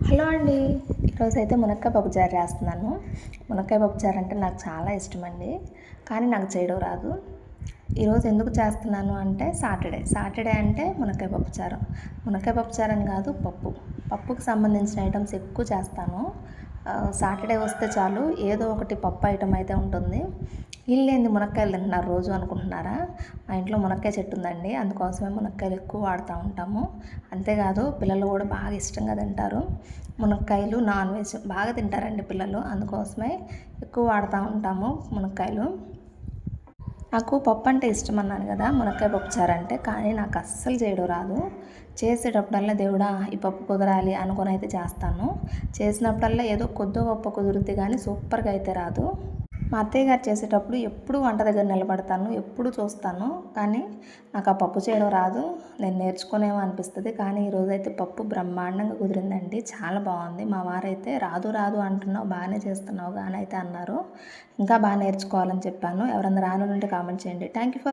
Hello అండి. ఈరోజైతే మునక్కాయ పప్పుచారు చేస్తున్నాను. మునక్కాయ పప్పుచారు అంటే నాకు చాలా ఇష్టమండి. కానీ నాకు చేయడం రాదు. ఈరోజు ఎందుకు చేస్తున్నాను అంటే సాటర్డే అంటే మునక్కాయ పప్పుచారు. మునక్కాయ పప్పుచారు అని కాదు, పప్పుకు సంబంధించిన ఐటమ్స్ ఎక్కువ చేస్తాను. సాటర్డే వస్తే చాలు ఏదో ఒకటి పప్పు ఐటమ్ అయితే ఉంటుంది. వీళ్ళేంది మునక్కాయలు తింటున్నారు రోజు అనుకుంటున్నారా? మా ఇంట్లో మునక్కాయ చెట్టు ఉందండి, అందుకోసమే మునక్కాయలు ఎక్కువ వాడుతూ ఉంటాము. అంతేకాదు పిల్లలు కూడా బాగా ఇష్టంగా తింటారు. మునక్కాయలు నాన్ వెజ్ బాగా తింటారండి పిల్లలు, అందుకోసమే ఎక్కువ వాడుతూ ఉంటాము మునక్కాయలు. నాకు పప్పు అంటే ఇష్టం అన్నాను కదా, మునక్కాయ పప్పుచారు అంటే. కానీ నాకు అస్సలు చేయడం రాదు. చేసేటప్పుడల్లా దేవుడా ఈ పప్పు కుదరాలి అనుకొని అయితే చేస్తాను. చేసినప్పుడల్లా ఏదో కొద్దో గొప్ప కుదురుద్ది, కానీ సూపర్గా అయితే రాదు. మా అత్తయ్య గారు చేసేటప్పుడు ఎప్పుడు వంట దగ్గర నిలబడతాను, ఎప్పుడు చూస్తాను. కానీ నాకు ఆ పప్పు చేయడం రాదు. నేను నేర్చుకునేమో అనిపిస్తుంది, కానీ ఈరోజైతే పప్పు బ్రహ్మాండంగా కుదిరిందండి, చాలా బాగుంది. మా వారైతే రాదు రాదు అంటున్నావు, బాగానే చేస్తున్నావు కానీ అయితే అన్నారు. ఇంకా బాగా నేర్చుకోవాలని చెప్పాను. ఎవరన్నా రానుంటే కామెంట్ చేయండి. Thank you for